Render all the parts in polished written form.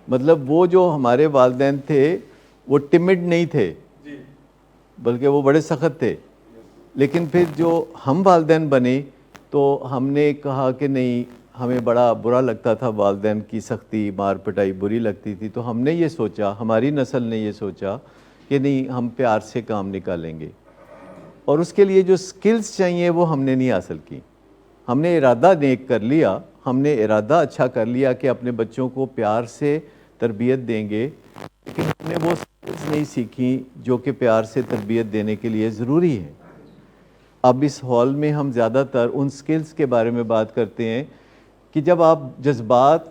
مطلب وہ جو ہمارے والدین تھے وہ ٹمڈ نہیں تھے بلکہ وہ بڑے سخت تھے، لیکن پھر جو ہم والدین بنے تو ہم نے کہا کہ نہیں، ہمیں بڑا برا لگتا تھا والدین کی سختی، مار پٹائی بری لگتی تھی، تو ہم نے یہ سوچا، ہماری نسل نے یہ سوچا کہ نہیں، ہم پیار سے کام نکالیں گے، اور اس کے لیے جو سکلز چاہیے وہ ہم نے نہیں حاصل کی۔ ہم نے ارادہ نیک کر لیا، ہم نے ارادہ اچھا کر لیا کہ اپنے بچوں کو پیار سے تربیت دیں گے، لیکن ہم نے وہ سکلز نہیں سیکھی جو کہ پیار سے تربیت دینے کے لیے ضروری ہے۔ اب اس ہال میں ہم زیادہ تر ان سکلز کے بارے میں بات کرتے ہیں کہ جب آپ جذبات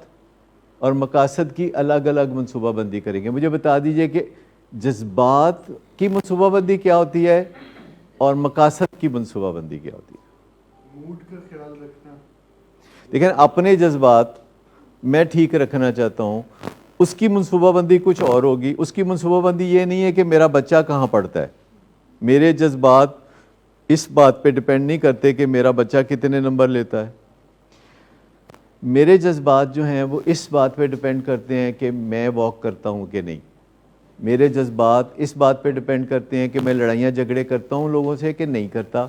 اور مقاصد کی الگ الگ منصوبہ بندی کریں گے، مجھے بتا دیجئے کہ جذبات کی منصوبہ بندی کیا ہوتی ہے اور مقاصد کی منصوبہ بندی کیا ہوتی ہے؟ موڈ کا خیال رکھنا۔ لیکن اپنے جذبات میں ٹھیک رکھنا چاہتا ہوں، اس کی منصوبہ بندی کچھ اور ہوگی۔ اس کی منصوبہ بندی یہ نہیں ہے کہ میرا بچہ کہاں پڑھتا ہے، میرے جذبات اس بات پہ ڈیپینڈ نہیں کرتے کہ میرا بچہ کتنے نمبر لیتا ہے، میرے جذبات جو ہیں وہ اس بات پہ ڈیپینڈ کرتے ہیں کہ میں واک کرتا ہوں کہ نہیں، میرے جذبات اس بات پہ ڈیپینڈ کرتے ہیں کہ میں لڑائیاں جھگڑے کرتا ہوں لوگوں سے کہ نہیں کرتا،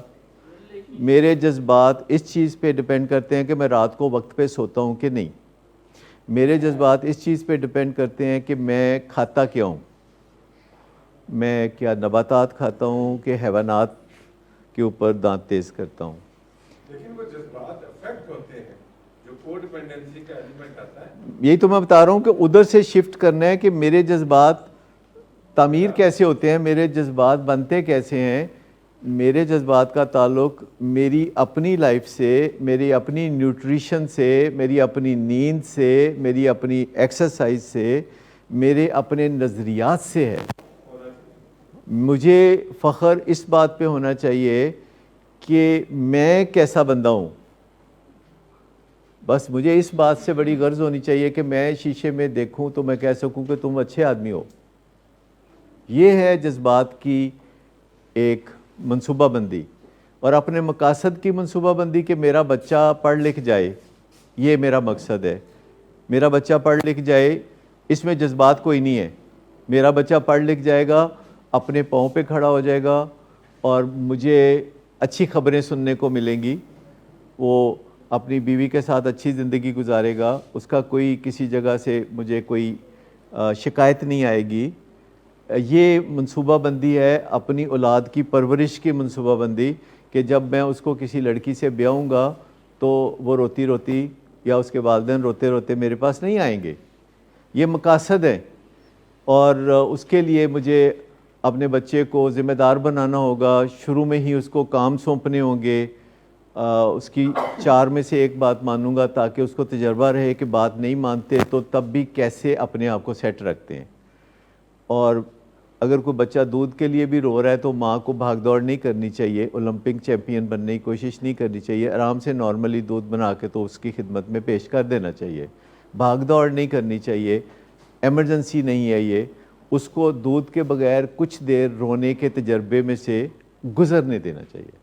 میرے جذبات اس چیز پہ ڈیپینڈ کرتے ہیں کہ میں رات کو وقت پہ سوتا ہوں کہ نہیں، میرے جذبات اس چیز پہ ڈیپینڈ کرتے ہیں کہ میں کھاتا کیا ہوں، میں کیا نباتات کھاتا ہوں کہ حیوانات کے اوپر دانت تیز کرتا ہوں۔ لیکن وہ جذبات افیکٹ ہوتے ہیں، جو کو ڈیپینڈنسی کا ایلیمنٹ آتا ہے۔ یہی تو میں بتا رہا ہوں کہ ادھر سے شفٹ کرنا ہے کہ میرے جذبات تعمیر کیسے ہوتے ہیں، میرے جذبات بنتے کیسے ہیں۔ میرے جذبات کا تعلق میری اپنی لائف سے، میری اپنی نیوٹریشن سے، میری اپنی نیند سے، میری اپنی ایکسرسائز سے، میرے اپنے نظریات سے ہے۔ مجھے فخر اس بات پہ ہونا چاہیے کہ میں کیسا بندہ ہوں، بس مجھے اس بات سے بڑی غرض ہونی چاہیے کہ میں شیشے میں دیکھوں تو میں کہہ سکوں کہ تم اچھے آدمی ہو۔ یہ ہے جذبات کی ایک منصوبہ بندی، اور اپنے مقاصد کی منصوبہ بندی کہ میرا بچہ پڑھ لکھ جائے، یہ میرا مقصد ہے۔ میرا بچہ پڑھ لکھ جائے، اس میں جذبات کوئی نہیں ہے۔ میرا بچہ پڑھ لکھ جائے گا، اپنے پاؤں پہ کھڑا ہو جائے گا، اور مجھے اچھی خبریں سننے کو ملیں گی، وہ اپنی بیوی کے ساتھ اچھی زندگی گزارے گا، اس کا کوئی کسی جگہ سے مجھے کوئی شکایت نہیں آئے گی۔ یہ منصوبہ بندی ہے اپنی اولاد کی پرورش کی منصوبہ بندی، کہ جب میں اس کو کسی لڑکی سے بیاؤں گا تو وہ روتی روتی یا اس کے والدین روتے روتے میرے پاس نہیں آئیں گے۔ یہ مقاصد ہے، اور اس کے لیے مجھے اپنے بچے کو ذمہ دار بنانا ہوگا، شروع میں ہی اس کو کام سونپنے ہوں گے، اس کی 4 میں سے 1 بات مانوں گا تاکہ اس کو تجربہ رہے کہ بات نہیں مانتے تو تب بھی کیسے اپنے آپ کو سیٹ رکھتے ہیں۔ اور اگر کوئی بچہ دودھ کے لیے بھی رو رہا ہے تو ماں کو بھاگ دوڑ نہیں کرنی چاہیے، اولمپک چیمپئن بننے کی کوشش نہیں کرنی چاہیے، آرام سے نارملی دودھ بنا کے تو اس کی خدمت میں پیش کر دینا چاہیے، بھاگ دوڑ نہیں کرنی چاہیے، ایمرجنسی نہیں ہے یہ، اس کو دودھ کے بغیر کچھ دیر رونے کے تجربے میں سے گزرنے دینا چاہیے۔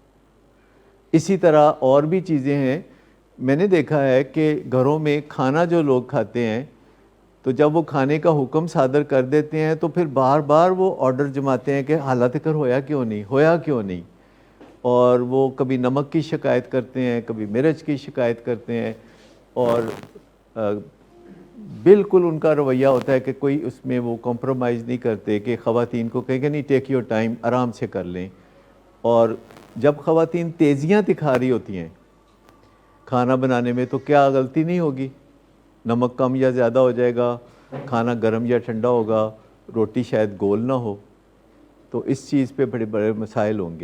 اسی طرح اور بھی چیزیں ہیں، میں نے دیکھا ہے کہ گھروں میں کھانا جو لوگ کھاتے ہیں تو جب وہ کھانے کا حکم صادر کر دیتے ہیں تو پھر بار بار وہ آرڈر جماتے ہیں کہ حالات کر ہویا کیوں نہیں، اور وہ کبھی نمک کی شکایت کرتے ہیں، کبھی مرچ کی شکایت کرتے ہیں، اور بالکل ان کا رویہ ہوتا ہے کہ کوئی اس میں وہ کمپرومائز نہیں کرتے کہ خواتین کو کہیں کہ نہیں، ٹیک یور ٹائم، آرام سے کر لیں۔ اور جب خواتین تیزیاں دکھا رہی ہوتی ہیں کھانا بنانے میں تو کیا غلطی نہیں ہوگی، نمک کم یا زیادہ ہو جائے گا، کھانا گرم یا ٹھنڈا ہوگا، روٹی شاید گول نہ ہو، تو اس چیز پہ بڑے بڑے مسائل ہوں گے۔